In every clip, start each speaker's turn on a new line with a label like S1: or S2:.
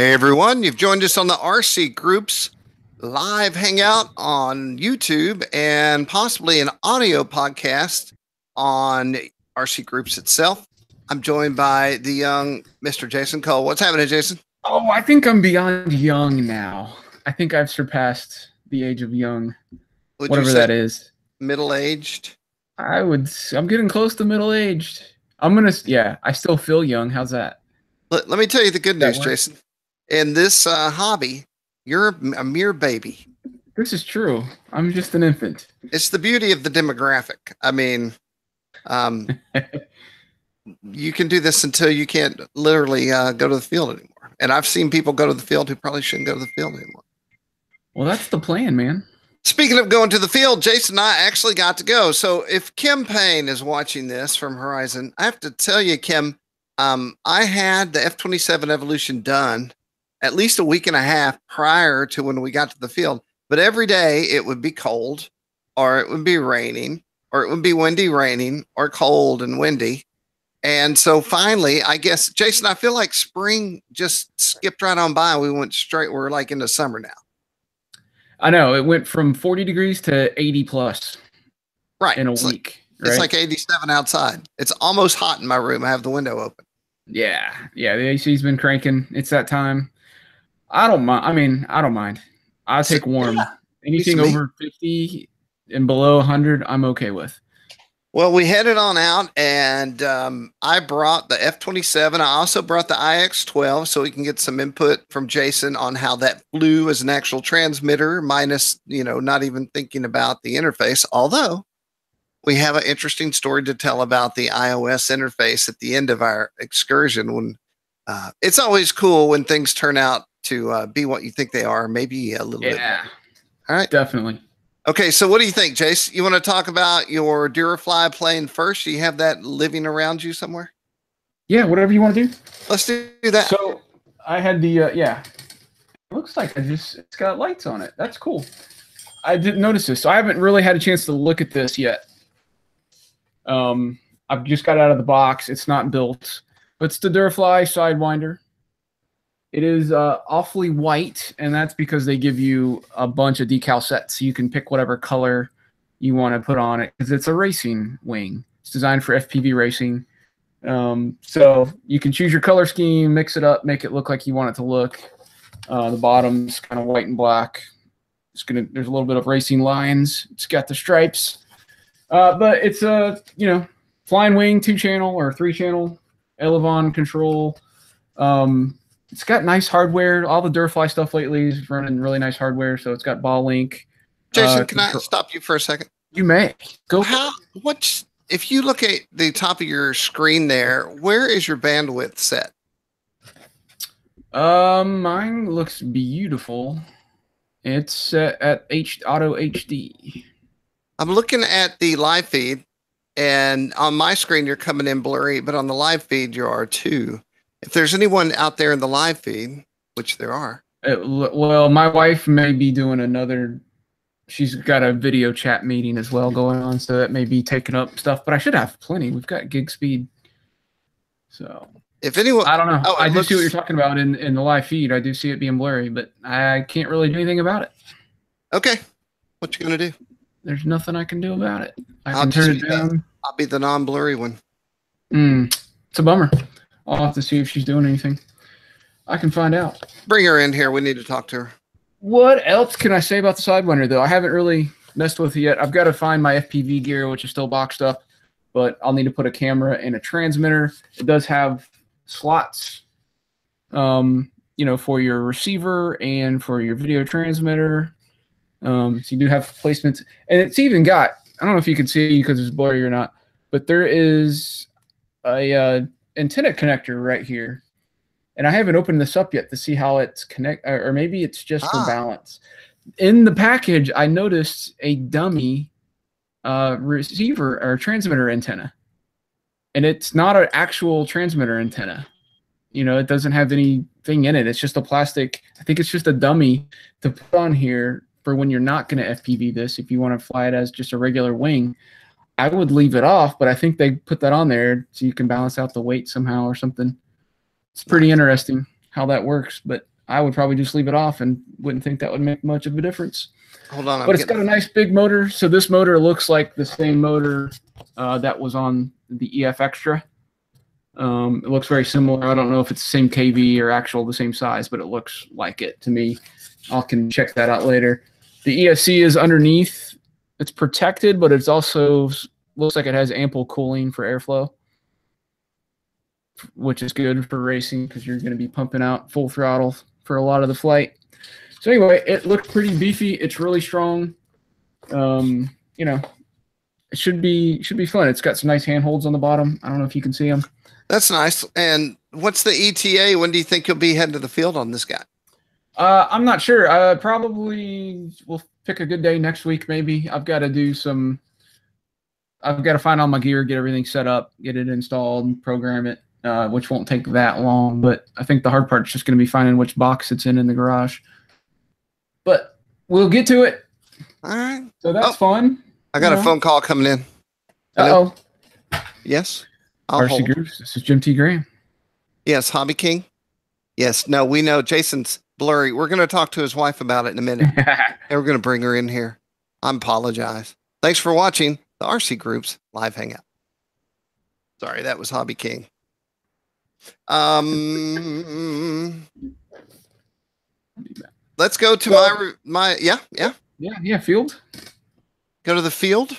S1: Hey everyone, you've joined us on the RCGroups live hangout on YouTube and possibly an audio podcast on RCGroups itself. I'm joined by the young Mr. Jason Cole. What's happening, Jason?
S2: Oh, I think I'm beyond young now. I think I've surpassed the age of young, whatever that is.
S1: Middle-aged?
S2: I'm getting close to middle-aged. I still feel young. How's that?
S1: Let me tell you the good news, Jason. In this hobby, you're a mere baby.
S2: This is true. I'm just an infant.
S1: It's the beauty of the demographic. I mean, you can do this until you can't literally go to the field anymore. And I've seen people go to the field who probably shouldn't go to the field anymore.
S2: Well, that's the plan, man.
S1: Speaking of going to the field, Jason and I actually got to go. So if Kim Payne is watching this from Horizon, I have to tell you, Kim, I had the F-27 Evolution done at least a week and a half prior to when we got to the field. But every day it would be cold, or it would be raining, or it would be windy, raining, or cold and windy. And so finally, I guess, Jason, I feel like spring just skipped right on by. We went straight. We're like into summer now. I
S2: know. It went from 40 degrees to 80 plus in a week.
S1: It's like 87 outside. It's almost hot in my room. I have the window open.
S2: Yeah. Yeah. The AC's been cranking. It's that time. I don't mind. I mean, I don't mind. I'll take warm. Yeah. Anything over 50 and below 100, I'm okay with.
S1: Well, we headed on out, and I brought the F-27. I also brought the IX12 so we can get some input from Jason on how that flew as an actual transmitter, minus, not even thinking about the interface. Although we have an interesting story to tell about the iOS interface at the end of our excursion. When it's always cool when things turn out to be what you think they are, maybe a little bit.
S2: Yeah.
S1: All right.
S2: Definitely.
S1: Okay, so what do you think, Jace? You want to talk about your Durafly plane first? Do you have that living around you somewhere?
S2: Yeah, whatever you want to do.
S1: Let's do that.
S2: So I had the, It looks like it's got lights on it. That's cool. I didn't notice this. So I haven't really had a chance to look at this yet. I've just got it out of the box. It's not built, but it's the Durafly Sidewinder. It is awfully white, and that's because they give you a bunch of decal sets. So you can pick whatever color you want to put on it, because it's a racing wing. It's designed for FPV racing. So you can choose your color scheme, mix it up, make it look like you want it to look. The bottom's kind of white and black. There's a little bit of racing lines. It's got the stripes. But it's a, flying wing 2-channel or 3-channel Elevon control. It's got nice hardware. All the Durafly stuff lately is running really nice hardware, so it's got ball link.
S1: Jason, can I stop you for a second?
S2: You may. Go.
S1: If you look at the top of your screen there, where is your bandwidth set?
S2: Mine looks beautiful. It's set at Auto HD.
S1: I'm looking at the live feed, and on my screen you're coming in blurry, but on the live feed you are too. If there's anyone out there in the live feed, which there are.
S2: Well, my wife may be doing she's got a video chat meeting as well going on, so that may be taking up stuff, but I should have plenty. We've got gig speed. So
S1: if anyone,
S2: I don't know. I do see what you're talking about in the live feed. I do see it being blurry, but I can't really do anything about it.
S1: Okay. What you going to do?
S2: There's nothing I can do about it. I can turn it down.
S1: I'll be the non-blurry one.
S2: It's a bummer. I'll have to see if she's doing anything. I can find out.
S1: Bring her in here. We need to talk to her.
S2: What else can I say about the Sidewinder, though? I haven't really messed with it yet. I've got to find my FPV gear, which is still boxed up, but I'll need to put a camera and a transmitter. It does have slots, for your receiver and for your video transmitter. So you do have placements. And it's even got, I don't know if you can see because it's blurry or not, but there is a antenna connector right here, and I haven't opened this up yet to see how it's or maybe it's just for balance. In the package, I noticed a dummy receiver or transmitter antenna, and it's not an actual transmitter antenna. It doesn't have anything in it. It's just a plastic. I think it's just a dummy to put on here for when you're not going to FPV this. If you want to fly it as just a regular wing, I would leave it off, but I think they put that on there so you can balance out the weight somehow or something. It's pretty interesting how that works, but I would probably just leave it off and wouldn't think that would make much of a difference.
S1: Hold on.
S2: But it's got a nice big motor. So this motor looks like the same motor that was on the EF Extra. It looks very similar. I don't know if it's the same KV or actual the same size, but it looks like it to me. I can check that out later. The ESC is underneath. It's protected, but it's also looks like it has ample cooling for airflow, which is good for racing because you're going to be pumping out full throttle for a lot of the flight. So anyway, it looked pretty beefy. It's really strong. You know, it should be fun. It's got some nice handholds on the bottom. I don't know if you can see them.
S1: That's nice. And what's the ETA? When do you think you'll be heading to the field on this guy?
S2: I'm not sure. Probably we'll pick a good day next week, maybe. I've got to find all my gear, get everything set up, get it installed, and program it, which won't take that long. But I think the hard part is just going to be finding which box it's in the garage. But we'll get to it.
S1: All right.
S2: So that's fun.
S1: I got a phone call coming in.
S2: Uh-oh.
S1: Yes.
S2: RCGroups. This is Jim T. Graham.
S1: Yes. Hobby King. Yes. No, we know Jason's blurry. We're going to talk to his wife about it in a minute. And we're going to bring her in here. I apologize. Thanks for watching the RCGroups live hangout. Sorry, that was Hobby King. Let's go to my
S2: field.
S1: Go to the field.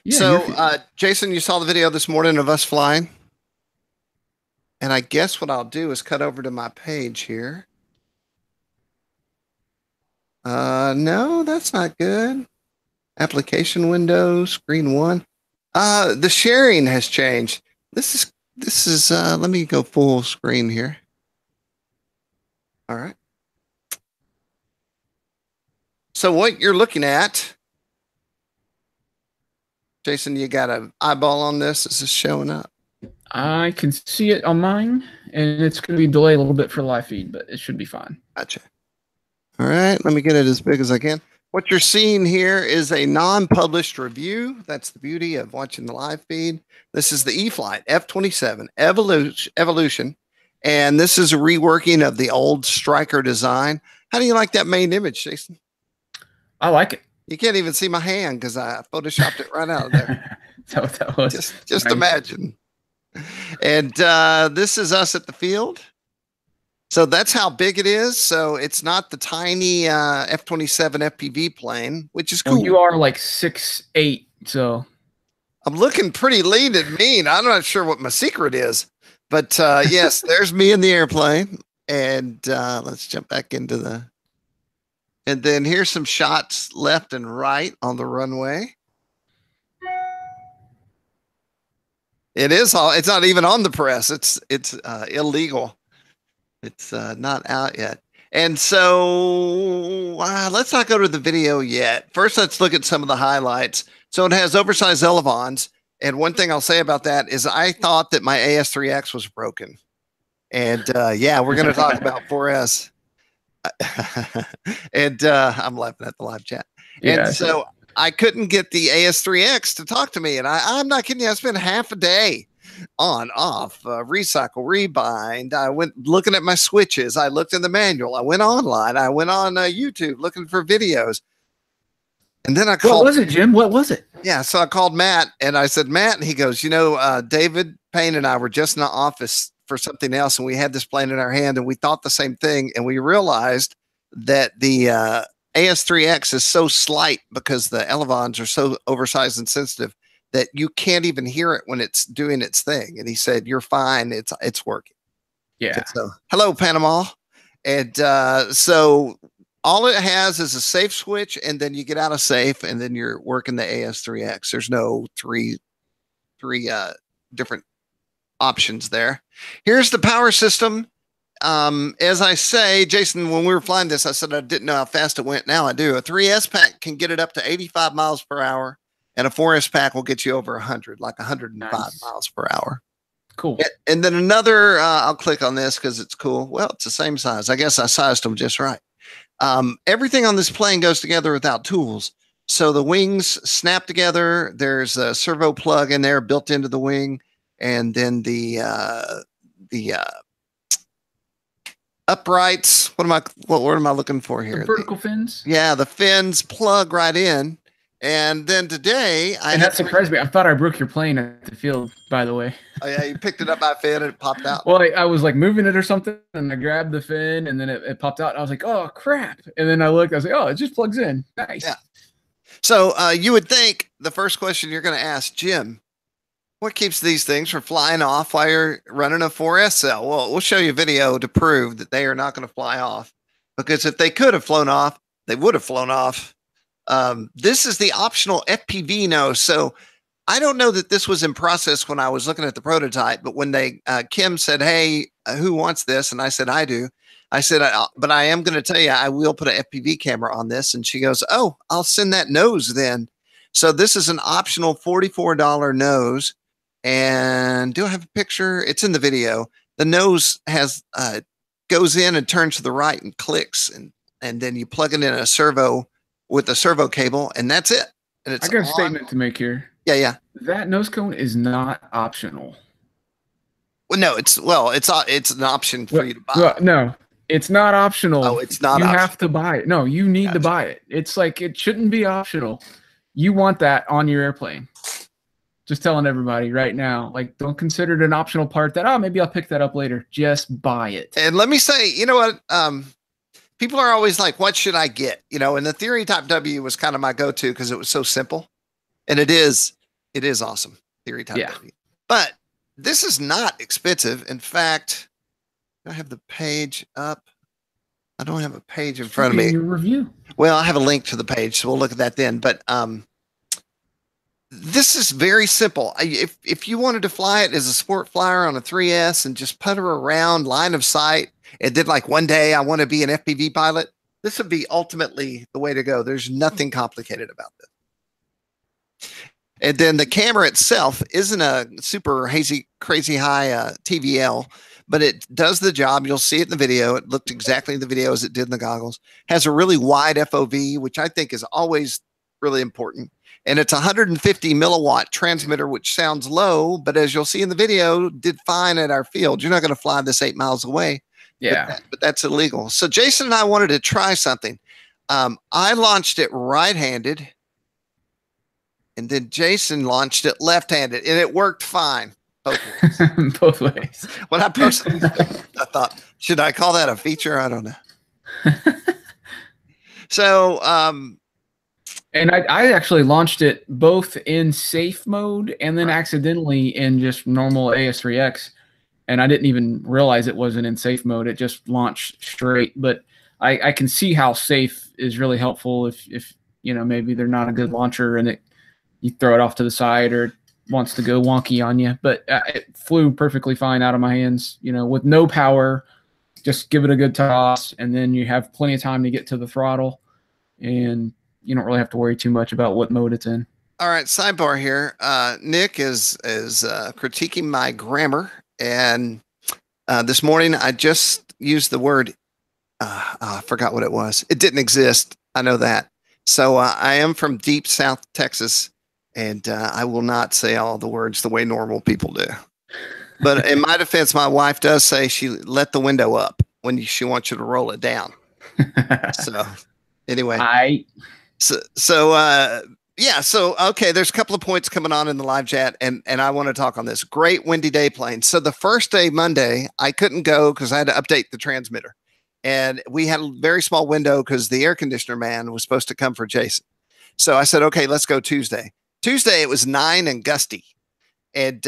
S2: Yeah,
S1: so, Jason, you saw the video this morning of us flying. And I guess what I'll do is cut over to my page here. No, that's not good. Application window, screen 1. The sharing has changed. This is let me go full screen here. All right. So what you're looking at, Jason, you got an eyeball on this? Is this showing up?
S2: I can see it on mine, and it's going to be delayed a little bit for live feed, but it should be fine.
S1: Gotcha. All right, let me get it as big as I can. What you're seeing here is a non-published review. That's the beauty of watching the live feed. This is the E-flite F-27 Evolution, and this is a reworking of the old Striker design. How do you like that main image, Jason?
S2: I like it.
S1: You can't even see my hand because I photoshopped it right out of there.
S2: that was
S1: just nice. Imagine. And this is us at the field. So that's how big it is. So it's not the tiny F-27 FPV plane, which is cool.
S2: You are like 6'8", so
S1: I'm looking pretty lean and mean. I'm not sure what my secret is, but yes, there's me in the airplane. And let's jump back into the. And then here's some shots left and right on the runway. It's not even on the press. It's illegal. It's not out yet. And so let's not go to the video yet. First, let's look at some of the highlights. So it has oversized elevons. And one thing I'll say about that is I thought that my AS3X was broken. And yeah, we're going to talk about 4S. And I'm laughing at the live chat.
S2: Yeah,
S1: and so I couldn't get the AS3X to talk to me. And I'm not kidding you. I spent half a day on, off, recycle, rebind. I went looking at my switches. I looked in the manual. I went online. I went on YouTube looking for videos. And then I called.
S2: What was it, Jim? What was it?
S1: Yeah. So I called Matt and I said, Matt, and he goes, David Payne and I were just in the office for something else. And we had this plane in our hand and we thought the same thing. And we realized that the AS3X is so slight because the elevons are so oversized and sensitive that you can't even hear it when it's doing its thing. And he said, you're fine. It's working.
S2: Yeah.
S1: And so hello, Panama. And so all it has is a safe switch, and then you get out of safe, and then you're working the AS3X. There's no three different options there. Here's the power system. As I say, Jason, when we were flying this, I said I didn't know how fast it went. Now I do. A 3S pack can get it up to 85 miles per hour, and a 4S pack will get you over 100, like 105 miles per hour.
S2: Cool.
S1: And then another, I'll click on this because it's cool. Well, it's the same size. I guess I sized them just right. Everything on this plane goes together without tools. So the wings snap together. There's a servo plug in there built into the wing. And then the uprights. What word am I looking for here?
S2: The vertical fins.
S1: Yeah, the fins plug right in. And then today,
S2: and that surprised me. I thought I broke your plane at the field, by the way.
S1: Oh yeah, you picked it up by fin and it popped out.
S2: Well, I was like moving it or something, and I grabbed the fin, and then it popped out. And I was like, "Oh crap!" And then I looked. I was like, "Oh, it just plugs in. Nice."
S1: Yeah. So you would think the first question you're going to ask, Jim, what keeps these things from flying off while you're running a 4S cell? Well, we'll show you a video to prove that they are not going to fly off, because if they could have flown off, they would have flown off. This is the optional FPV nose. So I don't know that this was in process when I was looking at the prototype, but when they Kim said, "Hey, who wants this?" and I said, "I do." I said, "But I am going to tell you, I will put an FPV camera on this." And she goes, "Oh, I'll send that nose then." So this is an optional $44 nose. And do I have a picture? It's in the video. The nose has goes in and turns to the right and clicks, and then you plug it in a servo with a servo cable, and that's it. And it's
S2: I got a statement to make here.
S1: Yeah.
S2: That nose cone is not optional.
S1: Well, no, it's an option for you to buy.
S2: Well, no, it's not optional.
S1: Oh, it's not.
S2: You have to buy it. No, you need to buy it. It's like it shouldn't be optional. You want that on your airplane. Just telling everybody right now, like, don't consider it an optional part that, maybe I'll pick that up later. Just buy it.
S1: And let me say, you know what? People are always like, what should I get? And the Theory Type W was kind of my go-to because it was so simple. And it is awesome, Theory Type W. But this is not expensive. In fact, do I have the page up? I don't have a page in front of me.
S2: Your review.
S1: Well, I have a link to the page, so we'll look at that then. But this is very simple. If you wanted to fly it as a sport flyer on a 3S and just putter around line of sight, and then like one day I want to be an FPV pilot, this would be ultimately the way to go. There's nothing complicated about this. And then the camera itself isn't a super crazy high TVL, but it does the job. You'll see it in the video. It looked exactly the video as it did in the goggles. Has a really wide FOV, which I think is always really important. And it's a 150 milliwatt transmitter, which sounds low, but as you'll see in the video, did fine at our field. You're not going to fly this 8 miles away.
S2: Yeah.
S1: But that's illegal. So Jason and I wanted to try something. I launched it right-handed, and then Jason launched it left-handed, and it worked fine. Both ways.
S2: Both ways.
S1: When I posted these things, I thought, should I call that a feature? I don't know. So,
S2: and I actually launched it both in safe mode and then accidentally in just normal AS3X. And I didn't even realize it wasn't in safe mode. It just launched straight. But I can see how safe is really helpful if maybe they're not a good launcher and you throw it off to the side or it wants to go wonky on you. But it flew perfectly fine out of my hands, with no power. Just give it a good toss, and then you have plenty of time to get to the throttle, and you don't really have to worry too much about what mode it's in.
S1: All right, sidebar here. Nick is critiquing my grammar, and this morning I just used the word. I forgot what it was. It didn't exist. I know that. So I am from deep South Texas, and I will not say all the words the way normal people do. But in my defense, my wife does say she let the window up when she wants you to roll it down. So anyway, So okay, there's a couple of points coming on in the live chat, and I want to talk on this. Great windy day plane. So the first day, Monday, I couldn't go because I had to update the transmitter, and we had a very small window because the air conditioner man was supposed to come for Jason. So I said, okay, let's go Tuesday. Tuesday it was 9 and gusty, and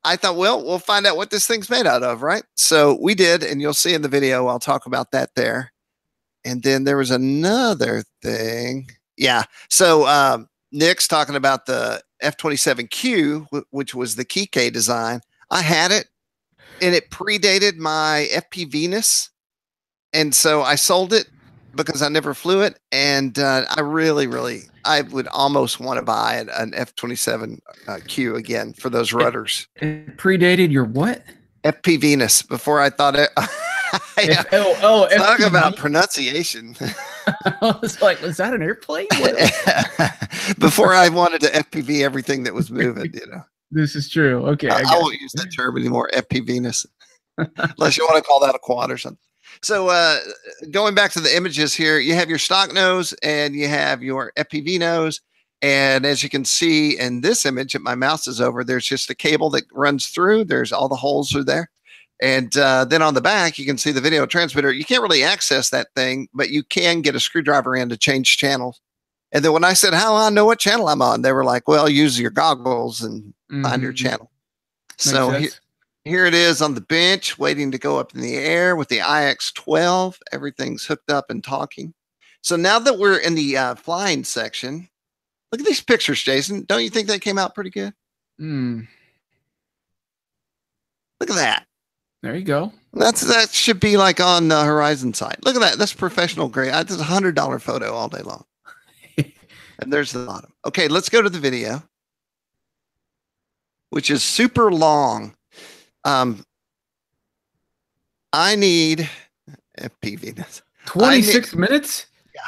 S1: I thought, well, we'll find out what this thing's made out of, right? So we did, and you'll see in the video. I'll talk about that there. And then there was another thing. Yeah. So Nick's talking about the F-27Q, which was the Kike design. I had it, and it predated my FPV-ness. And so I sold it because I never flew it. And I would almost want to buy an F-27Q again for those rudders.
S2: It predated your what?
S1: FPV-ness before I thought it. Talk about pronunciation.
S2: I was like, was that an airplane?
S1: Before I wanted to FPV everything that was moving,
S2: This is true. Okay.
S1: I won't use that term anymore. FPV-ness. unless you want to call that a quad or something. So going back to the images here, you have your stock nose and you have your FPV nose. And as you can see in this image that my mouse is over, there's just a cable that runs through. There's all the holes are there. And then on the back, you can see the video transmitter. You can't really access that thing, but you can get a screwdriver in to change channels. And then when I said, how I know what channel I'm on, they were like, well, use your goggles and find your channel. So here it is on the bench, waiting to go up in the air with the IX12. Everything's hooked up and talking. So now that we're in the flying section, look at these pictures, Jason. Don't you think they came out pretty good?
S2: Mm.
S1: Look at that.
S2: There you go.
S1: That should be like on the Horizon side. Look at that. That's professional grade. That's a $100 photo all day long. And there's the bottom. Okay, let's go to the video, which is super long. I need FPV.
S2: 26 minutes?
S1: Yeah.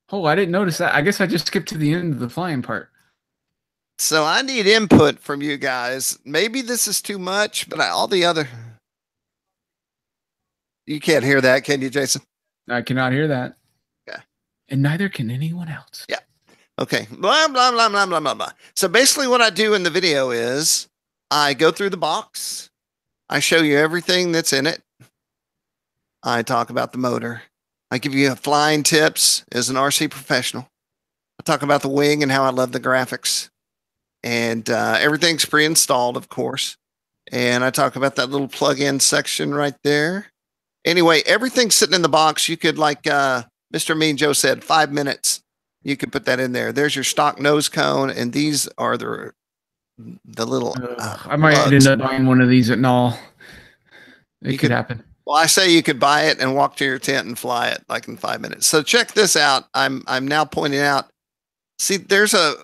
S2: Oh, I didn't notice that. I guess I just skipped to the end of the flying part.
S1: So I need input from you guys. Maybe this is too much, but all the other... You can't hear that, can you, Jason?
S2: I cannot hear that.
S1: Okay.
S2: And neither can anyone else.
S1: Yeah. Okay. Blah, blah, blah, blah, blah, blah, blah. So basically what I do in the video is I go through the box. I show you everything that's in it. I talk about the motor. I give you flying tips as an RC professional. I talk about the wing and how I love the graphics. And everything's pre-installed, of course. And I talk about that little plug-in section right there. Anyway, everything's sitting in the box. You could, like Mr. Mean Joe said, 5 minutes. You could put that in there. There's your stock nose cone, and these are the little.
S2: I might end up buying one of these at Null. It could happen.
S1: Well, I say you could buy it and walk to your tent and fly it like in 5 minutes. So check this out. I'm now pointing out. See, there's a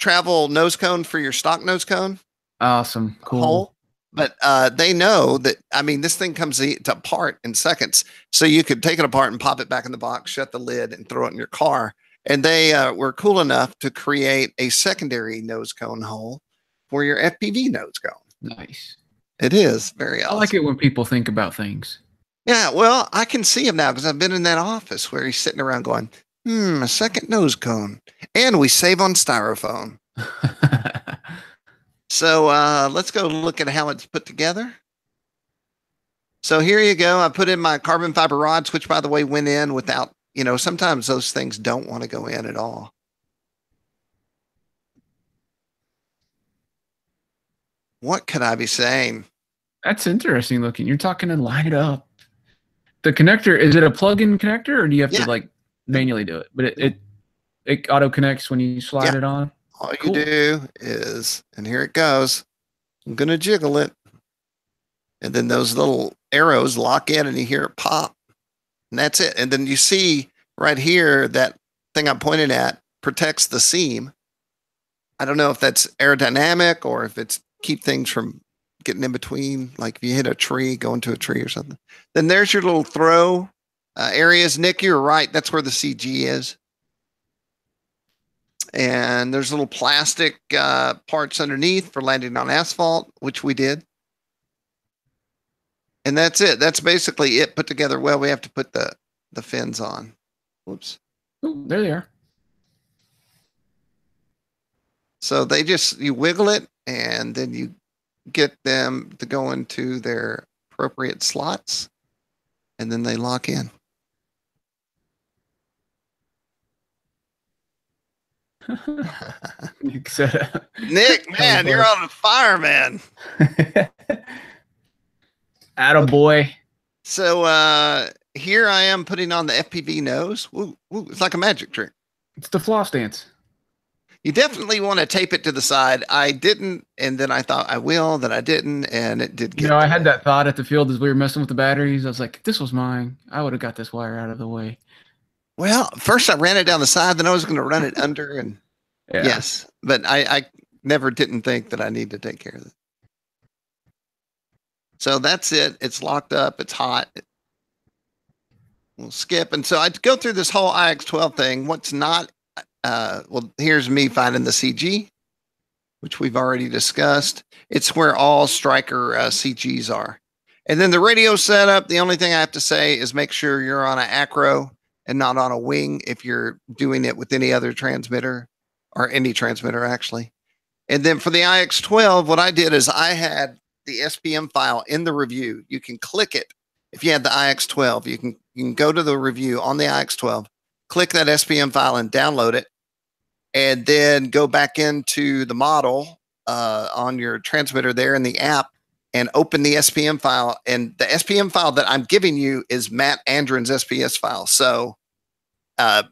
S1: travel nose cone for your stock nose cone.
S2: Awesome, cool.
S1: Hole. But they know that, I mean, this thing comes apart in seconds. So you could take it apart and pop it back in the box, shut the lid, and throw it in your car. And they were cool enough to create a secondary nose cone hole for your FPV nose cone.
S2: Nice.
S1: It is very awesome.
S2: I like it when people think about things.
S1: Yeah, well, I can see him now because I've been in that office where he's sitting around going, a second nose cone. And we save on styrofoam. So let's go look at how it's put together. So here you go. I put in my carbon fiber rods, which, by the way, went in without, sometimes those things don't want to go in at all. What could I be saying?
S2: That's interesting looking. You're talking and line it up. The connector, is it a plug-in connector, or do you have to like manually do it? But it auto connects when you slide it on.
S1: All you do is, and here it goes. I'm going to jiggle it. And then those little arrows lock in and you hear it pop. And that's it. And then you see right here, that thing I'm pointing at protects the seam. I don't know if that's aerodynamic or if it's keep things from getting in between. Like if you hit a tree, go into a tree or something. Then there's your little throw areas. Nick, you're right. That's where the CG is. And there's little plastic parts underneath for landing on asphalt, which we did. And that's it. That's basically it put together. Well, we have to put the fins on. Whoops.
S2: Oh, there they are.
S1: So they you wiggle it and then you get them to go into their appropriate slots and then they lock in. Nick, man, you're on fire, man.
S2: Attaboy.
S1: So here I am putting on the FPV nose. Woo, woo, it's like a magic trick.
S2: It's the floss dance.
S1: You definitely want to tape it to the side. I didn't, and then I thought I will, then I didn't, and it did get
S2: I had that thought at the field as we were messing with the batteries. I was like, if this was mine, I would have got this wire out of the way.
S1: Well, first I ran it down the side, then I was going to run it under, and yes, but I never didn't think that I need to take care of it. So that's it. It's locked up. It's hot. We'll skip. And so I go through this whole IX12 thing. What's not, well, here's me finding the CG, which we've already discussed. It's where all Striker CGs are. And then the radio setup, the only thing I have to say is make sure you're on an acro and not on a wing if you're doing it with any other transmitter or any transmitter actually. And then for the IX12, what I did is I had the SPM file in the review. You can click it. If you had the IX12, you can go to the review on the IX12, click that SPM file and download it, and then go back into the model on your transmitter there in the app and open the SPM file. And the SPM file that I'm giving you is Matt Andron's SPS file. So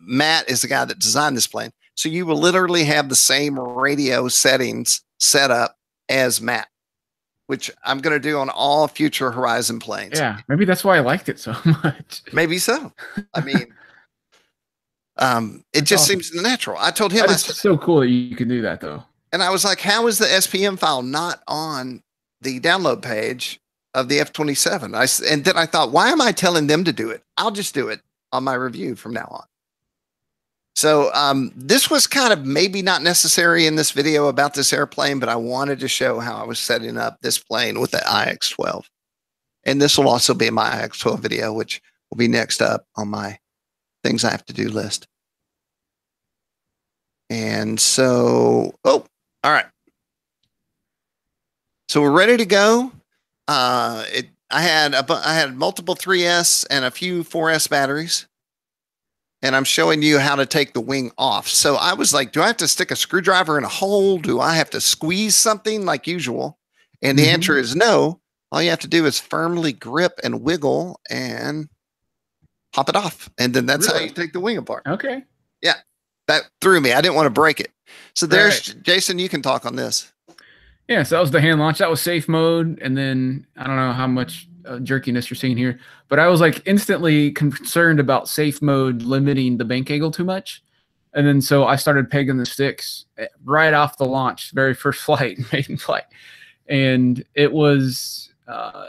S1: Matt is the guy that designed this plane. So you will literally have the same radio settings set up as Matt, which I'm going to do on all future Horizon planes.
S2: Yeah, maybe that's why I liked it so much.
S1: Maybe so. I mean, it just seems natural. I told him,
S2: it's so cool that you can do that though.
S1: And I was like, how is the SPM file not on the download page of the F-27? And then I thought, why am I telling them to do it? I'll just do it on my review from now on. So this was kind of maybe not necessary in this video about this airplane, but I wanted to show how I was setting up this plane with the IX12. And this will also be my IX12 video, which will be next up on my things I have to do list. And so, all right. So we're ready to go. I had multiple 3S and a few 4S batteries. And I'm showing you how to take the wing off. So I was like, do I have to stick a screwdriver in a hole? Do I have to squeeze something like usual? And the answer is no. All you have to do is firmly grip and wiggle and pop it off. And then that's how you take the wing apart.
S2: Okay.
S1: Yeah. That threw me. I didn't want to break it. So there's Jason, you can talk on this.
S2: Yeah, so that was the hand launch. That was safe mode. And then I don't know how much jerkiness you're seeing here, but I was like instantly concerned about safe mode limiting the bank angle too much. And then so I started pegging the sticks right off the launch, very first flight, maiden flight. And it was, I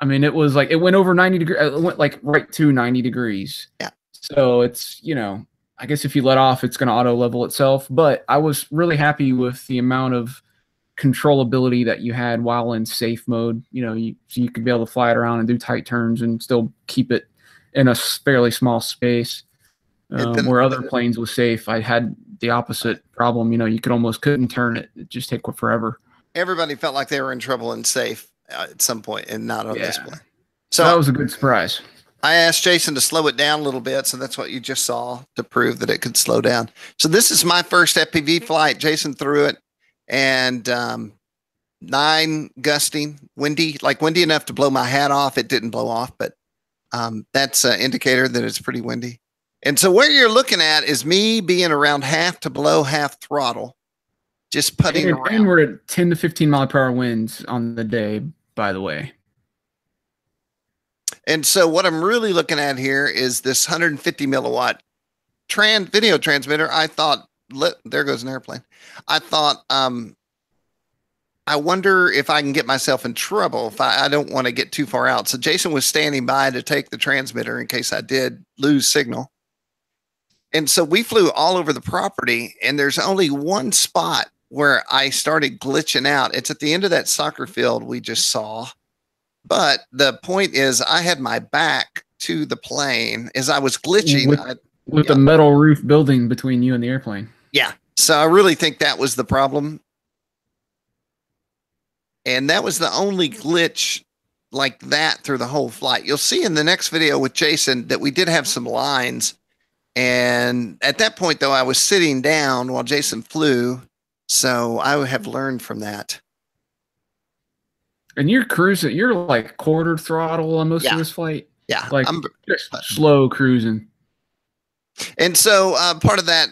S2: mean, it was like, it went over 90 degrees. It went like right to 90 degrees.
S1: Yeah.
S2: So it's, you know, I guess if you let off, it's going to auto level itself. But I was really happy with the amount of controllability that you had while in safe mode. You know, so you could be able to fly it around and do tight turns and still keep it in a fairly small space. Where other planes with safe, I had the opposite problem. You know, you couldn't turn it. It just take forever.
S1: Everybody felt like they were in trouble in safe at some point and not on this plane.
S2: So that was a good surprise.
S1: I asked Jason to slow it down a little bit. So that's what you just saw to prove that it could slow down. So this is my first FPV flight. Jason threw it. And 9 gusting, windy enough to blow my hat off. It didn't blow off, but that's an indicator that it's pretty windy. And so what you're looking at is me being around half to below half throttle, just putting around.
S2: And we're at 10 to 15 mile per hour winds on the day, by the way.
S1: And so what I'm really looking at here is this 150 milliwatt video transmitter. I thought, there goes an airplane. I thought, I wonder if I can get myself in trouble if I don't want to get too far out. So Jason was standing by to take the transmitter in case I did lose signal. And so we flew all over the property, and there's only one spot where I started glitching out. It's at the end of that soccer field we just saw. But the point is I had my back to the plane as I was glitching.
S2: With the metal roof building between you and the airplane.
S1: Yeah. So I really think that was the problem. And that was the only glitch like that through the whole flight. You'll see in the next video with Jason that we did have some lines. And at that point, though, I was sitting down while Jason flew. So I have learned from that.
S2: And you're cruising, you're like quarter throttle on most of this flight.
S1: Yeah.
S2: Like I'm just slow cruising.
S1: And so part of that,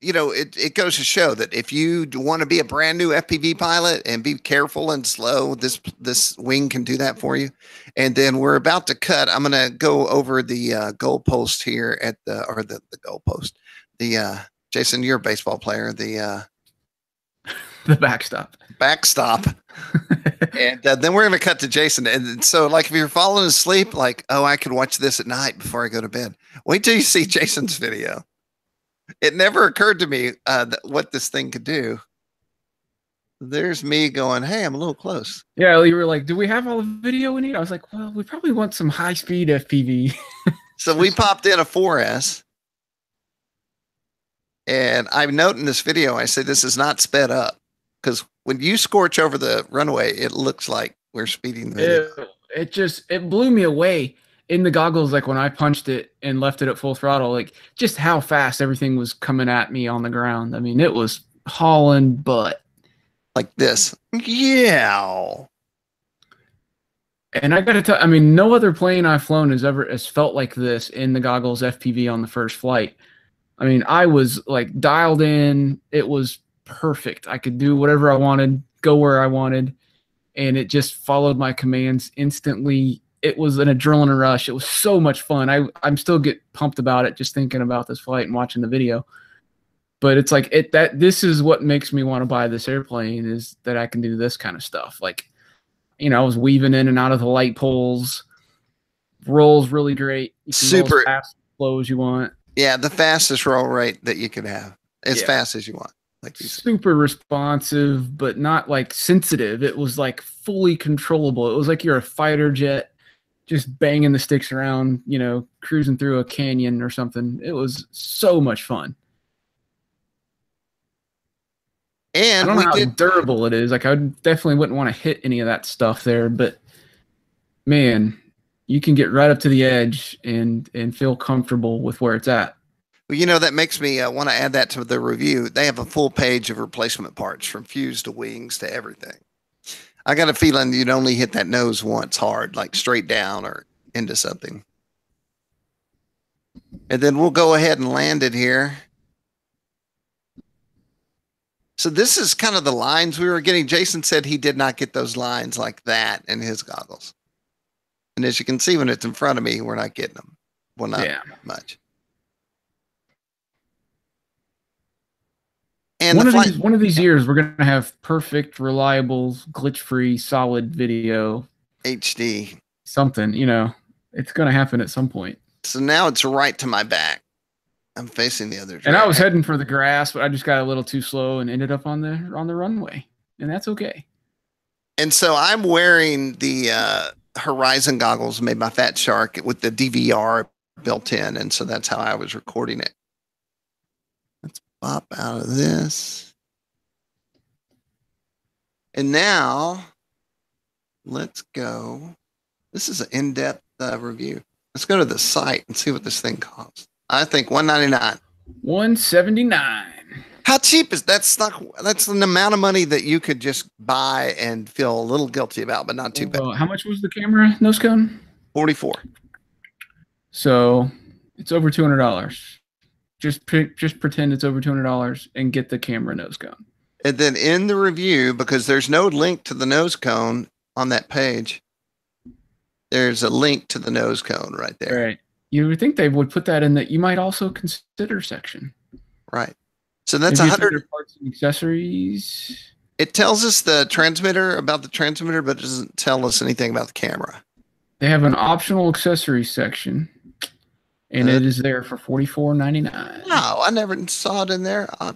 S1: you know, it goes to show that if you want to be a brand new FPV pilot and be careful and slow, this wing can do that for you. And then we're about to cut. I'm going to go over the goalpost here at the goalpost. Jason, you're a baseball player. The
S2: backstop.
S1: And then we're going to cut to Jason. And so, like, if you're falling asleep, like, oh, I could watch this at night before I go to bed. Wait till you see Jason's video. It never occurred to me what this thing could do. There's me going, hey, I'm a little close.
S2: Yeah, you were like, do we have all the video we need? I was like, well, we probably want some high-speed FPV.
S1: So we popped in a 4S. And I'm noting this video, I said, this is not sped up. Because when you scorch over the runway, it looks like we're speeding the video.
S2: It blew me away in the goggles, like when I punched it and left it at full throttle, like just how fast everything was coming at me on the ground. I mean, it was hauling butt.
S1: Like this. Yeah.
S2: And I got to tell, I mean, no other plane I've flown has felt like this in the goggles FPV on the first flight. I mean, I was like dialed in. It was perfect. I could do whatever I wanted, go where I wanted, and it just followed my commands instantly. It was an adrenaline rush. It was so much fun. I'm still get pumped about it just thinking about this flight and watching the video. But it's like this is what makes me want to buy this airplane, is that I can do this kind of stuff. Like, you know, I was weaving in and out of the light poles. Rolls really great. You can roll as fast, slow as you want.
S1: Yeah, the fastest roll rate that you could have, as fast as you want. Like
S2: super responsive, but not like sensitive. It was like fully controllable. It was like you're a fighter jet just banging the sticks around, you know, cruising through a canyon or something. It was so much fun.
S1: And
S2: I don't know how durable it is. Like, I definitely wouldn't want to hit any of that stuff there, but man, you can get right up to the edge and feel comfortable with where it's at.
S1: Well, you know, that makes me want to add that to the review. They have a full page of replacement parts, from fuse to wings to everything. I got a feeling you'd only hit that nose once hard, like straight down or into something. And then we'll go ahead and land it here. So this is kind of the lines we were getting. Jason said he did not get those lines like that in his goggles. And as you can see, when it's in front of me, we're not getting them. Well, not much. And
S2: one of these years, we're going to have perfect, reliable, glitch-free, solid video.
S1: HD.
S2: Something, you know, it's going to happen at some point.
S1: So now it's right to my back. I'm facing the other direction.
S2: And I was heading for the grass, but I just got a little too slow and ended up on the runway. And that's okay.
S1: And so I'm wearing the Horizon goggles made by Fat Shark with the DVR built in. And so that's how I was recording it. Let's pop out of this. And now let's go. This is an in-depth review. Let's go to the site and see what this thing costs. I think $199.
S2: $179.
S1: How cheap is that's an amount of money that you could just buy and feel a little guilty about, but not too bad.
S2: How much was the camera nose cone?
S1: $44.
S2: So it's over $200. Just pretend it's over $200 and get the camera nose cone.
S1: And then in the review, because there's no link to the nose cone on that page, there's a link to the nose cone right there.
S2: Right. You would think they would put that in the "you might also consider" section.
S1: Right. So that's 100
S2: parts and accessories.
S1: It tells us the transmitter, about the transmitter, but it doesn't tell us anything about the camera.
S2: They have an optional accessories section, and it is there for $44.99.
S1: No, I never saw it in there. I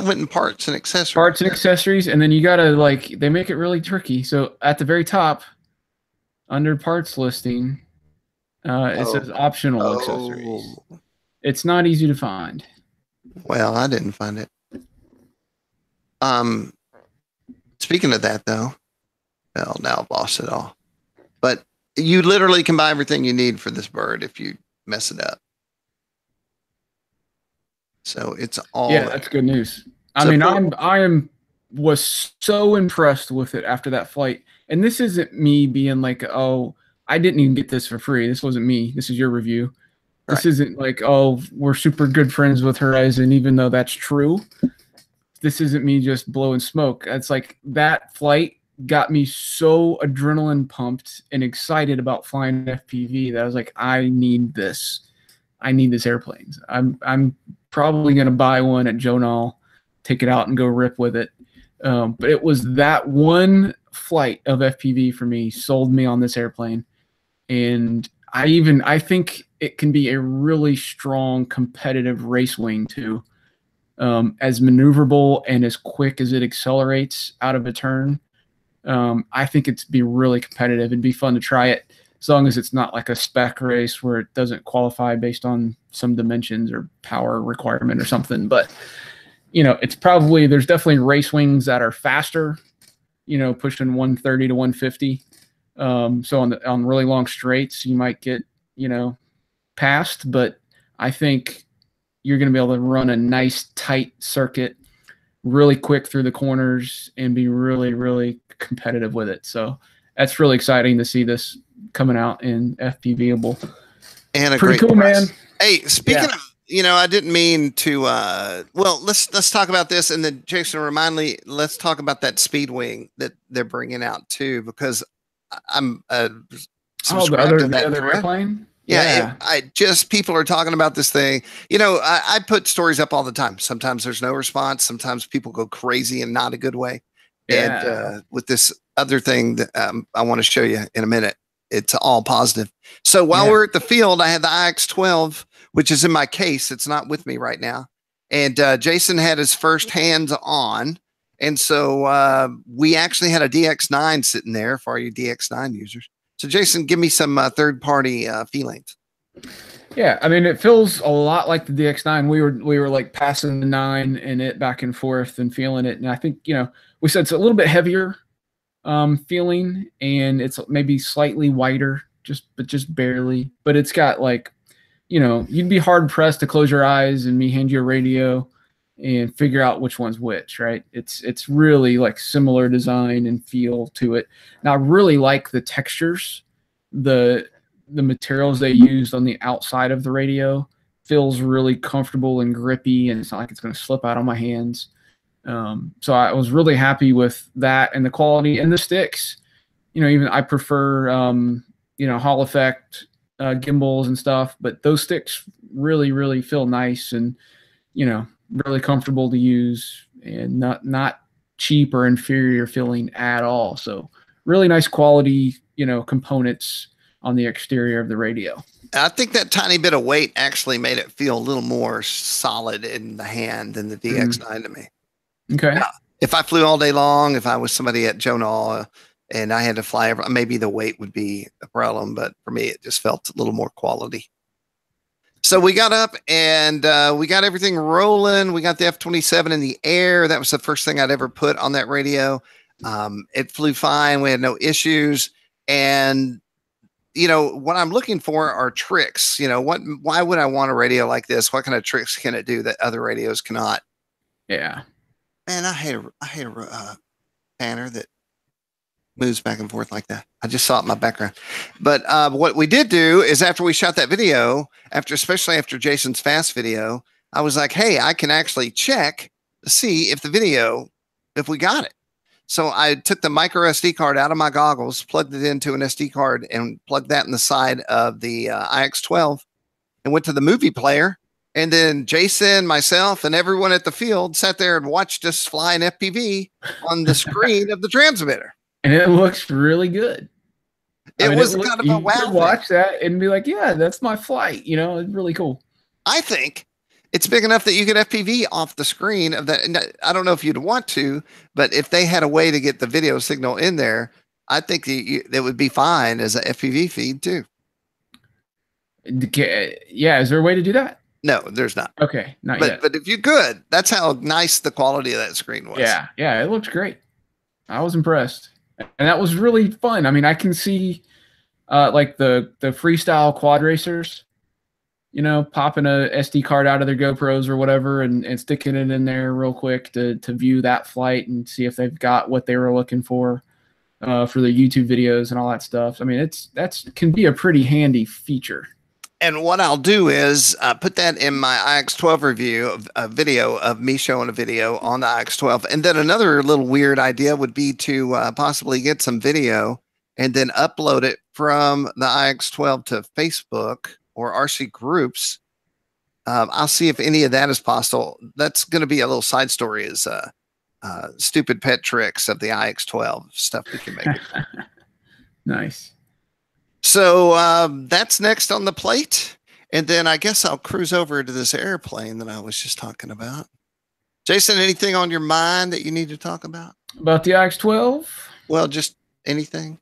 S1: went in parts and accessories.
S2: Parts and accessories, and then you gotta they make it really tricky. So at the very top, under parts listing, it says optional accessories. It's not easy to find.
S1: Well, I didn't find it. Speaking of that, though, well, now I've lost it all. But you literally can buy everything you need for this bird if you mess it up. So it's all.
S2: Yeah, that's good news. I mean, I was so impressed with it after that flight. And this isn't me being like, oh, I didn't even get this for free. This wasn't me. This is your review. Right. This isn't like, oh, we're super good friends with Horizon, even though that's true. This isn't me just blowing smoke. It's like that flight got me so adrenaline pumped and excited about flying FPV that I was like, I need this. I need this airplane. I'm probably going to buy one at Jonal, take it out and go rip with it. But it was that one flight of FPV for me sold me on this airplane. And I think it can be a really strong competitive race wing too. as maneuverable and as quick as it accelerates out of a turn. I think it'd be really competitive. It'd be fun to try it, as long as it's not like a spec race where it doesn't qualify based on some dimensions or power requirement or something. But, it's probably, there's definitely race wings that are faster, pushing 130 to 150. So on really long straights, you might get, passed, but I think you're going to be able to run a nice tight circuit really quick through the corners and be really, really competitive with it. So that's really exciting to see this coming out in FPVable.
S1: And
S2: pretty cool, man.
S1: Hey, speaking of, I didn't mean to, well, let's talk about this. And then Jason, remind me, let's talk about that speed wing that they're bringing out too, because I'm subscribed to that
S2: airplane.
S1: Yeah, people are talking about this thing. I put stories up all the time. Sometimes there's no response. Sometimes people go crazy in not a good way. Yeah. And with this other thing that I want to show you in a minute, it's all positive. So while we're at the field, I had the IX12, which is in my case. It's not with me right now. And Jason had his first hands on. And so we actually had a DX9 sitting there for all you DX9 users. So Jason, give me some third-party feelings.
S2: Yeah, I mean, it feels a lot like the DX9. We were like passing the 9 and it back and forth and feeling it. And I think, we said it's a little bit heavier feeling, and it's maybe slightly wider, but just barely. But it's got like, you'd be hard pressed to close your eyes and me hand you a radio and figure out which one's which, right? It's really like similar design and feel to it. Now, I really like the textures, the materials they used on the outside of the radio feels really comfortable and grippy, and it's not like it's going to slip out on my hands. So I was really happy with that and the quality and the sticks. Even I prefer, Hall effect gimbals and stuff, but those sticks really, really feel nice and, really comfortable to use and not cheap or inferior feeling at all. So really nice quality, components on the exterior of the radio.
S1: I think that tiny bit of weight actually made it feel a little more solid in the hand than the DX9 to me.
S2: Okay.
S1: Now, if I flew all day long, if I was somebody at Jonah and I had to fly, maybe the weight would be a problem, but for me, it just felt a little more quality. So we got up and we got everything rolling. We got the F-27 in the air. That was the first thing I'd ever put on that radio. It flew fine. We had no issues. And, what I'm looking for are tricks. Why would I want a radio like this? What kind of tricks can it do that other radios cannot?
S2: Yeah.
S1: Man, I hate a panner that moves back and forth like that. I just saw it in my background. But what we did do is after we shot that video, especially after Jason's fast video, I was like, hey, I can actually check to see if we got it. So I took the micro SD card out of my goggles, plugged it into an SD card, and plugged that in the side of the IX12 and went to the movie player. And then Jason, myself, and everyone at the field sat there and watched us fly an FPV on the screen of the transmitter.
S2: And it looks really good.
S1: It was kind of a wow.
S2: You could watch that and be like, yeah, that's my flight. It's really cool.
S1: I think it's big enough that you could FPV off the screen of that. And I don't know if you'd want to, but if they had a way to get the video signal in there, I think that would be fine as an FPV feed too.
S2: Yeah. Is there a way to do that?
S1: No, there's not.
S2: Okay. Not yet.
S1: But if you could, that's how nice the quality of that screen was.
S2: Yeah. Yeah. It looks great. I was impressed. And that was really fun. I mean, I can see like the freestyle quad racers, popping a SD card out of their GoPros or whatever and sticking it in there real quick to view that flight and see if they've got what they were looking for their YouTube videos and all that stuff. I mean, that's can be a pretty handy feature.
S1: And what I'll do is put that in my IX12 review of a video of me showing a video on the IX12. And then another little weird idea would be to possibly get some video and then upload it from the IX12 to Facebook or RCGroups. I'll see if any of that is possible. That's going to be a little side story is stupid pet tricks of the IX12 stuff we can make.
S2: Nice.
S1: So that's next on the plate. And then I guess I'll cruise over to this airplane that I was just talking about. Jason, anything on your mind that you need to talk about?
S2: About the IX-12?
S1: Well, just anything.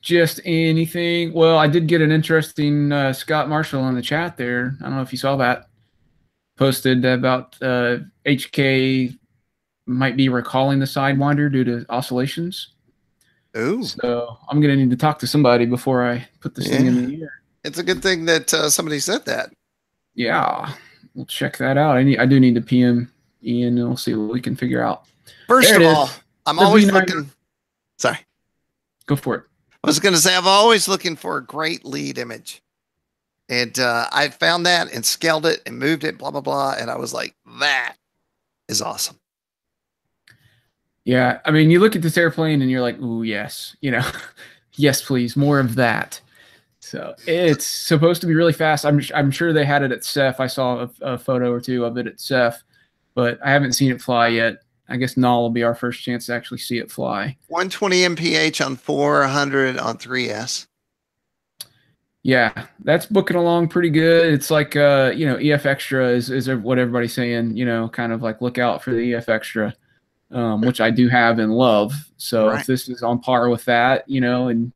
S2: Just anything. Well, I did get an interesting Scott Marshall in the chat there. I don't know if you saw that. Posted about HK might be recalling the Sidewinder due to oscillations.
S1: Ooh.
S2: So I'm going to need to talk to somebody before I put this thing in the air.
S1: It's a good thing that somebody said that.
S2: Yeah, we'll check that out. I do need to PM Ian, and we'll see what we can figure out.
S1: First of all, I'm always looking. Sorry.
S2: Go for it.
S1: I was going to say, I'm always looking for a great lead image. And I found that and scaled it and moved it, blah, blah, blah. And I was like, that is awesome.
S2: Yeah. I mean, you look at this airplane and you're like, ooh, yes. You know, yes, please. More of that. So it's supposed to be really fast. I'm sure they had it at CEF. I saw a photo or two of it at CEF, but I haven't seen it fly yet. I guess null will be our first chance to actually see it fly. 120
S1: mph on 400 on 3S.
S2: Yeah, that's booking along pretty good. It's like, you know, EF Extra is what everybody's saying, you know, kind of like look out for the EF Extra, which I do have and love. So if this is on par with that, you know, and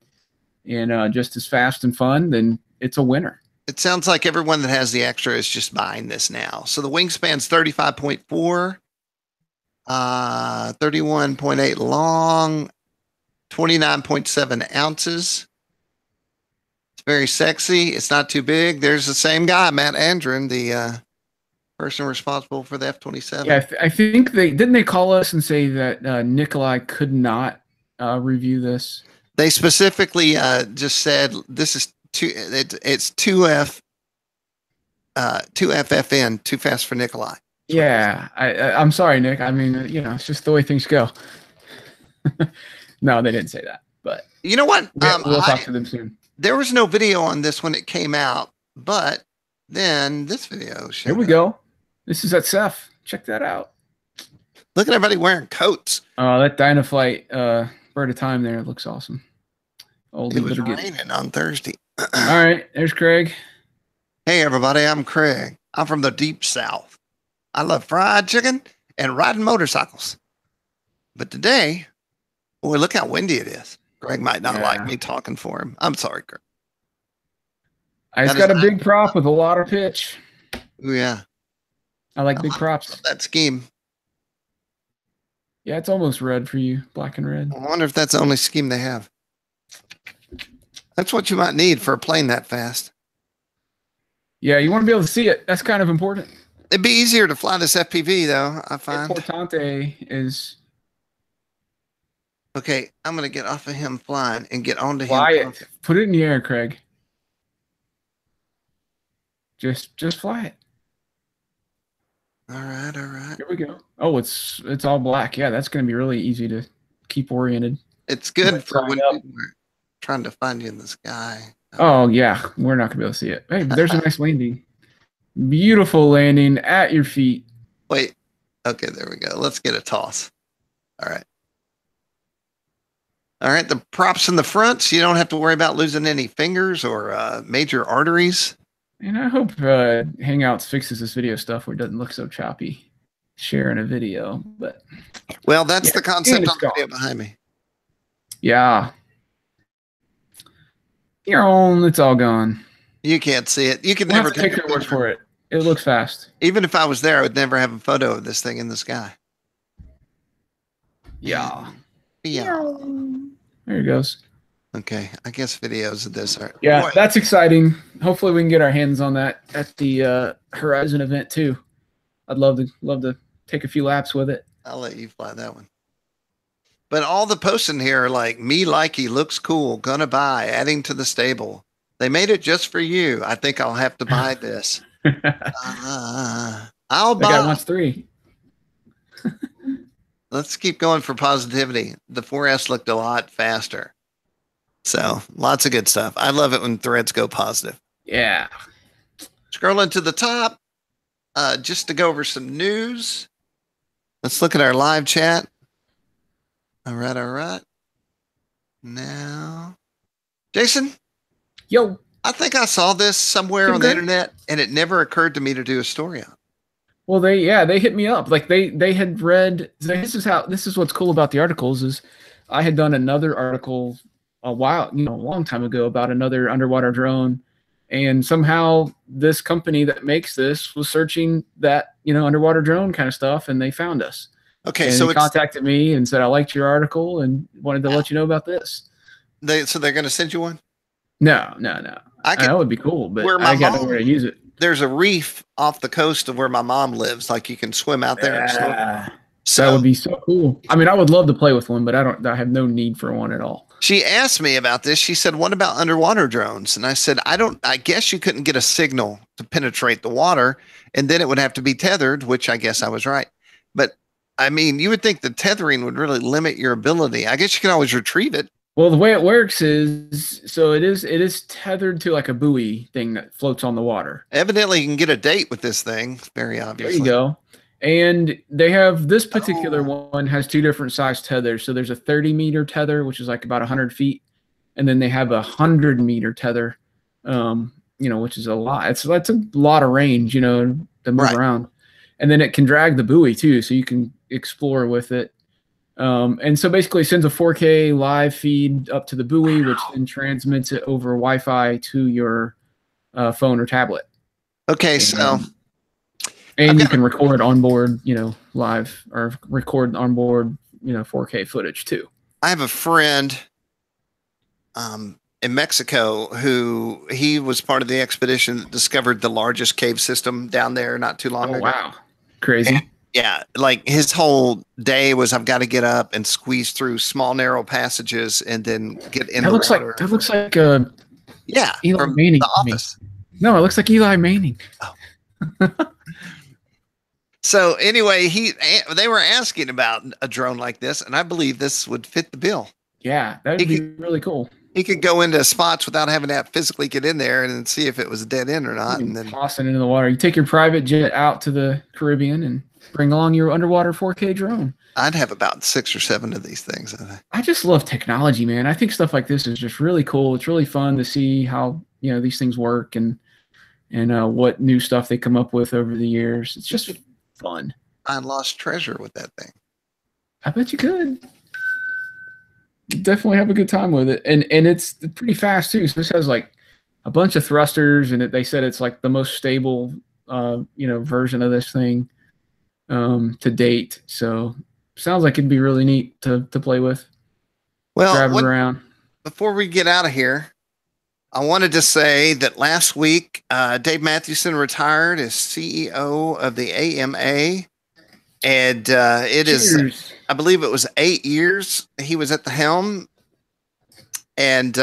S2: just as fast and fun, then it's a winner.
S1: It sounds like everyone that has the Extra is just buying this now. So the wingspan's 35.4. 31.8 long, 29.7 ounces. It's very sexy. It's not too big. There's the same guy, Matt Andren, the person responsible for the F-27.
S2: Yeah, I think they call us and say that Nikolai could not review this.
S1: They specifically just said this is it's 2F 2FFN, too fast for Nikolai.
S2: Yeah, I'm sorry, Nick. I mean, you know, it's just the way things go. No, they didn't say that, but
S1: you know what?
S2: We'll talk to them soon.
S1: There was no video on this when it came out, but then this video showed
S2: Here we go. This is at CEF. Check that out.
S1: Look at everybody wearing coats.
S2: Oh, that Dynaflight Bird of Time there looks awesome.
S1: It was raining on Thursday.
S2: All right, there's Craig.
S1: Hey, everybody. I'm Craig. I'm from the deep south. I love fried chicken and riding motorcycles. But today, boy, look how windy it is. Greg might not like me talking for him. I'm sorry, Greg.
S2: It's got a big prop with a lot of pitch.
S1: Ooh, yeah.
S2: I like big props.
S1: That scheme.
S2: Yeah, it's almost red for you, black and red.
S1: I wonder if that's the only scheme they have. That's what you might need for a plane that fast.
S2: Yeah, you want to be able to see it. That's kind of important.
S1: It'd be easier to fly this FPV, though, I find.
S2: Importante is...
S1: Okay, I'm going to get off of him flying and get onto
S2: fly
S1: him.
S2: It. Put it in the air, Craig. Just fly it.
S1: All right, all right.
S2: Here we go. Oh, it's all black. Yeah, that's going to be really easy to keep oriented.
S1: It's good for when we're trying to find you in the sky.
S2: Oh, yeah. We're not going to be able to see it. Hey, there's a nice landing. Beautiful landing at your feet.
S1: Wait. Okay, there we go. Let's get a toss. All right. All right, the props in the front, so you don't have to worry about losing any fingers or major arteries.
S2: And I hope Hangouts fixes this video stuff where it doesn't look so choppy sharing a video. But
S1: well, that's the concept on the video behind me.
S2: Yeah. It's all gone.
S1: You can't see it. You can never
S2: take your word for it. It looks fast.
S1: Even if I was there, I would never have a photo of this thing in the sky.
S2: Yeah.
S1: Yeah.
S2: There it goes.
S1: Okay. I guess videos of this are.
S2: Yeah, that's exciting. Hopefully we can get our hands on that at the Horizon event too. I'd love to take a few laps with it.
S1: I'll let you fly that one. But all the posts in here are like, me likey, looks cool, gonna buy, adding to the stable. They made it just for you. I think I'll have to buy this. I'll buy.
S2: That guy wants 3.
S1: Let's keep going for positivity. The 4S looked a lot faster. So lots of good stuff. I love it when threads go positive.
S2: Yeah.
S1: Scrolling to the top, just to go over some news. Let's look at our live chat. All right, all right. Now, Jason.
S2: Yo.
S1: I think I saw this somewhere on the internet, and it never occurred to me to do a story on.
S2: Well, they hit me up. Like they had read. This is what's cool about the articles is I had done another article a long time ago about another underwater drone, and somehow this company that makes this was searching that underwater drone kind of stuff, and they found us.
S1: Okay,
S2: And
S1: so
S2: they contacted me and said I liked your article and wanted to let you know about this.
S1: so they're going to send you one?
S2: No. That would be cool, but I got nowhere to use it.
S1: There's a reef off the coast of where my mom lives. Like you can swim out there.
S2: So that would be so cool. I mean, I would love to play with one, but I have no need for one at all.
S1: She asked me about this. She said, "What about underwater drones?" And I said, I guess you couldn't get a signal to penetrate the water, and then it would have to be tethered, which I guess I was right. But I mean, you would think the tethering would really limit your ability. I guess you can always retrieve it.
S2: Well, the way it works is it is tethered to like a buoy thing that floats on the water.
S1: Evidently, you can get a date with this thing. Very obviously.
S2: There you go. And they have this particular one has two different size tethers. So there's a 30-meter tether, which is like about 100 feet, and then they have a 100-meter tether, which is a lot. That's a lot of range, to move around. And then it can drag the buoy too, so you can explore with it. And so basically it sends a 4K live feed up to the buoy, which then transmits it over Wi-Fi to your phone or tablet.
S1: Okay,
S2: and you can record onboard, live or record onboard, 4K footage too.
S1: I have a friend in Mexico who he was part of the expedition that discovered the largest cave system down there not too long ago.
S2: Wow. Crazy.
S1: And, yeah, like his whole day was I've got to get up and squeeze through small narrow passages and then get in the water.
S2: That looks like
S1: Eli from Manning The Office.
S2: No, it looks like Eli Manning.
S1: Oh. So anyway, they were asking about a drone like this, and I believe this would fit the bill.
S2: Yeah, that would be really cool.
S1: He could go into spots without having to physically get in there and see if it was a dead end or not, and then
S2: toss it into the water. You take your private jet out to the Caribbean and bring along your underwater 4K drone.
S1: I'd have about 6 or 7 of these things.
S2: I just love technology, man. I think stuff like this is just really cool. It's really fun to see how these things work and what new stuff they come up with over the years. It's just fun.
S1: I lost treasure with that thing.
S2: I bet you could. You definitely have a good time with it, and it's pretty fast too. So this has like a bunch of thrusters, and they said it's like the most stable, version of this thing to date. So sounds like it'd be really neat to play with.
S1: Well,
S2: drive it around.
S1: Before we get out of here, I wanted to say that last week, Dave Mathewson retired as CEO of the AMA. And it is, I believe it was 8 years he was at the helm. And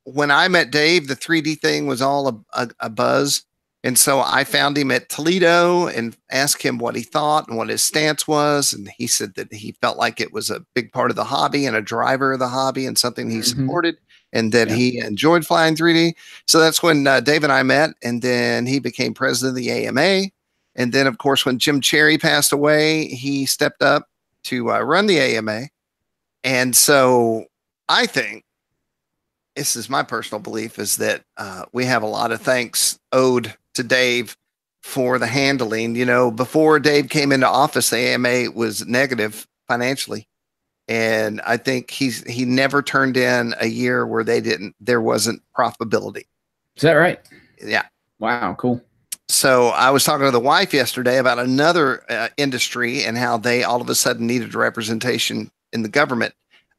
S1: when I met Dave, the 3D thing was all a buzz. And so I found him at Toledo and asked him what he thought and what his stance was. And he said that he felt like it was a big part of the hobby and a driver of the hobby and something he supported. And that he enjoyed flying 3D. So that's when Dave and I met. And then he became president of the AMA. And then, of course, when Jim Cherry passed away, he stepped up to run the AMA. And so I think, this is my personal belief, is that we have a lot of thanks owed to Dave for the handling. Before Dave came into office, the AMA was negative financially. And I think he never turned in a year where there wasn't profitability.
S2: Is that right?
S1: Yeah.
S2: Wow. Cool.
S1: So I was talking to the wife yesterday about another industry and how they all of a sudden needed representation in the government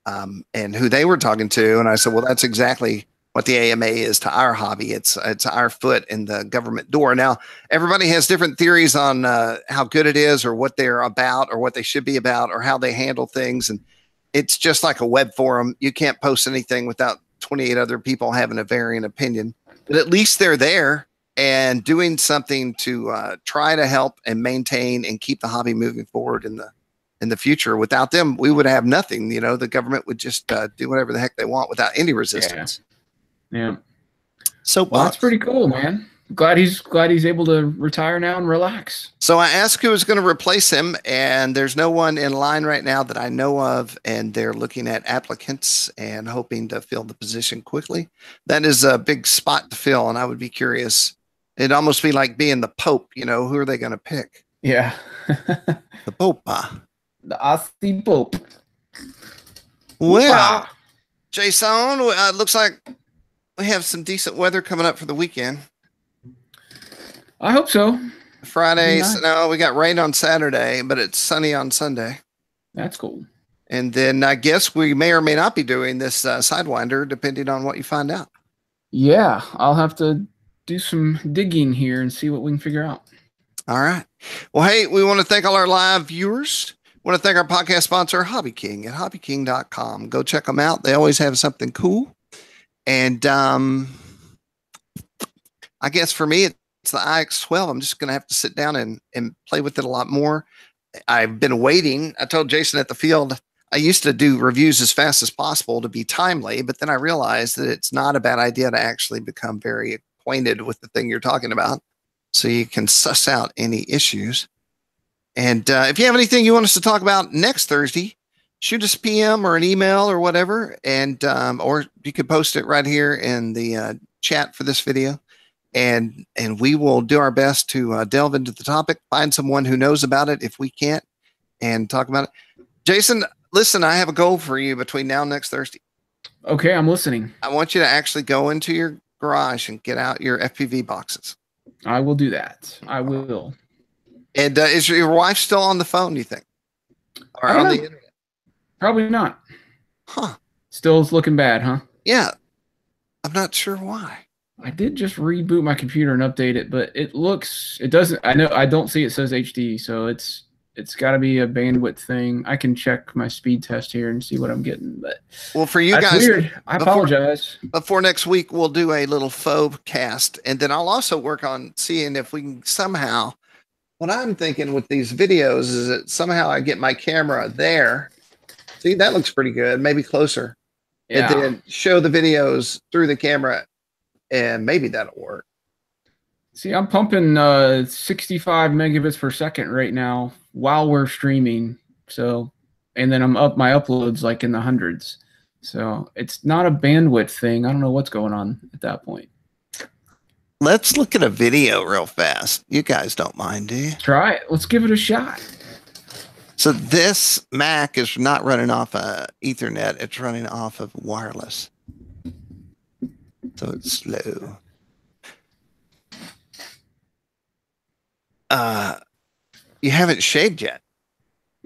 S1: and who they were talking to. And I said, well, that's exactly what the AMA is to our hobby. It's our foot in the government door. Now, everybody has different theories on how good it is or what they're about or what they should be about or how they handle things. And it's just like a web forum. You can't post anything without 28 other people having a varying opinion. But at least they're there and doing something to try to help and maintain and keep the hobby moving forward in the future. Without them, we would have nothing. The government would just do whatever the heck they want without any resistance.
S2: Yeah.
S1: So
S2: that's pretty cool, man. Glad he's able to retire now and relax.
S1: So I asked who was going to replace him, and there's no one in line right now that I know of, and they're looking at applicants and hoping to fill the position quickly. That is a big spot to fill, and I would be curious It'd almost be like being the Pope. You know, who are they going to pick?
S2: Yeah.
S1: The Pope.
S2: The Aussie Pope.
S1: Well, Jason, looks like we have some decent weather coming up for the weekend.
S2: I hope so.
S1: Friday, no, we got rain on Saturday, but it's sunny on Sunday.
S2: That's cool.
S1: And then I guess we may or may not be doing this Sidewinder, depending on what you find out.
S2: Yeah, I'll have to do some digging here and see what we can figure out.
S1: All right. Well, hey, we want to thank all our live viewers. We want to thank our podcast sponsor, Hobby King, at hobbyking.com. Go check them out. They always have something cool. And I guess for me, it's the IX12. I'm just going to have to sit down and play with it a lot more. I've been waiting. I told Jason at the field, I used to do reviews as fast as possible to be timely, but then I realized that it's not a bad idea to actually become very acquainted with the thing you're talking about so you can suss out any issues. And if you have anything you want us to talk about next Thursday, shoot us a PM or an email or whatever, and or you could post it right here in the chat for this video. And we will do our best to delve into the topic, find someone who knows about it if we can't, and talk about it. Jason, listen, I have a goal for you between now and next Thursday.
S2: Okay, I'm listening.
S1: I want you to actually go into your garage and get out your FPV boxes.
S2: I will do that. I will.
S1: And is your wife still on the phone, you think? Or on the internet?
S2: Probably not.
S1: Huh.
S2: Still looking bad, huh?
S1: Yeah. I'm not sure why.
S2: I did just reboot my computer and update it, but it doesn't, I know, I don't see it says HD, so it's got to be a bandwidth thing. I can check my speed test here and see what I'm getting, but
S1: well, for you
S2: that's
S1: guys,
S2: weird. I apologize.
S1: Before next week, we'll do a little faux cast, and then I'll also work on seeing if we can somehow, what I'm thinking with these videos is that somehow I get my camera there. See, that looks pretty good, maybe closer. Yeah. And then show the videos through the camera, and maybe that'll work.
S2: See, I'm pumping 65 megabits per second right now while we're streaming. So, and then I'm up my uploads like in the hundreds. So it's not a bandwidth thing. I don't know what's going on at that point.
S1: Let's look at a video real fast. You guys don't mind, do you?
S2: Try it. Let's give it a shot.
S1: So this Mac is not running off Ethernet. It's running off of wireless. So it's slow. You haven't shaved yet.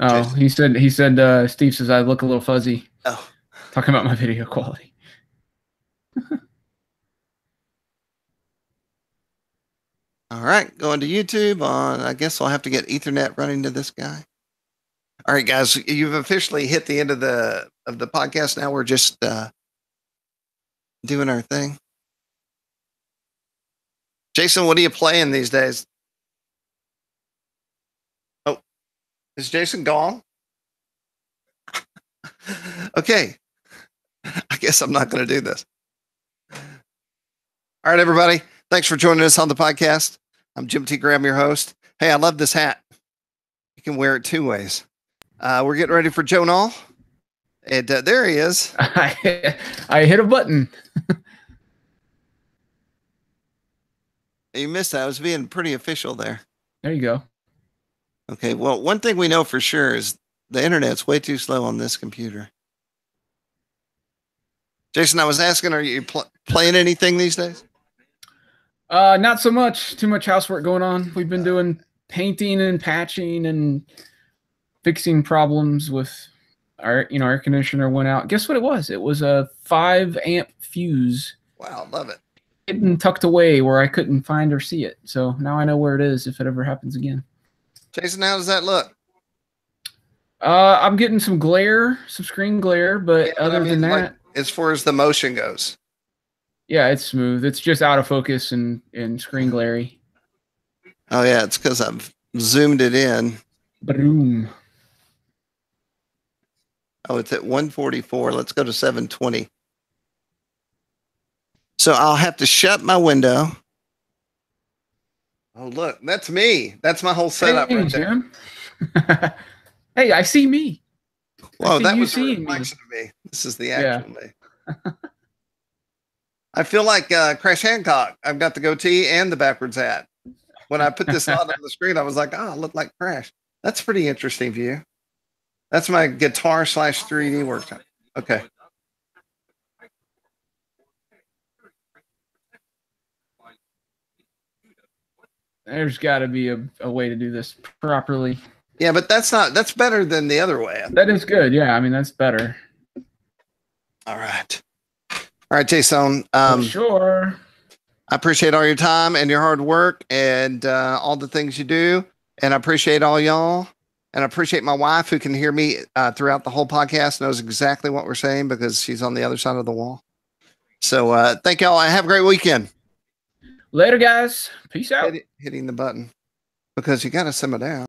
S2: Oh, Jason. he said Steve says I look a little fuzzy.
S1: Oh.
S2: Talking about my video quality.
S1: All right, going to YouTube on, I guess I'll have to get Ethernet running to this guy. All right, guys, you've officially hit the end of the podcast. Now we're just doing our thing. Jason, what are you playing these days? Oh, is Jason gone? Okay. I guess I'm not going to do this. All right, everybody. Thanks for joining us on the podcast. I'm Jim T. Graham, your host. Hey, I love this hat. You can wear it two ways. We're getting ready for Joe Nall. And there he is.
S2: I hit a button.
S1: You missed that. I was being pretty official there.
S2: There you go.
S1: Okay, well, one thing we know for sure is the internet's way too slow on this computer. Jason, I was asking, are you playing anything these days?
S2: Not so much. Too much housework going on. We've been doing painting and patching and fixing problems with our, air conditioner went out. Guess what it was? It was a 5 amp fuse.
S1: Wow, love it.
S2: Hidden, tucked away where I couldn't find or see it. So now I know where it is if it ever happens again.
S1: Jason, how does that look?
S2: I'm getting some glare, some screen glare, but yeah, other than that,
S1: like, as far as the motion goes.
S2: Yeah, it's smooth. It's just out of focus and screen glary.
S1: Oh yeah, it's because I've zoomed it in.
S2: Boom.
S1: Oh, it's at 144. Let's go to 720. So I'll have to shut my window. Oh, look, that's me. That's my whole setup right there.
S2: Hey, I see me.
S1: Whoa, that was a reflection of me. This is the actual me. I feel like Crash Hancock. I've got the goatee and the backwards hat. When I put this on the screen, I was like, oh, I look like Crash. That's a pretty interesting view. That's my guitar / 3D workshop. Okay.
S2: There's got to be a way to do this properly.
S1: Yeah, but that's better than the other way.
S2: That is good. Yeah, I mean, that's better.
S1: All right. All right, Jason.
S2: Sure.
S1: I appreciate all your time and your hard work and all the things you do. And I appreciate all y'all. And I appreciate my wife who can hear me throughout the whole podcast, knows exactly what we're saying because she's on the other side of the wall. So thank y'all. Have a great weekend.
S2: Later, guys. Peace out.
S1: Hitting the button because you got to simmer down.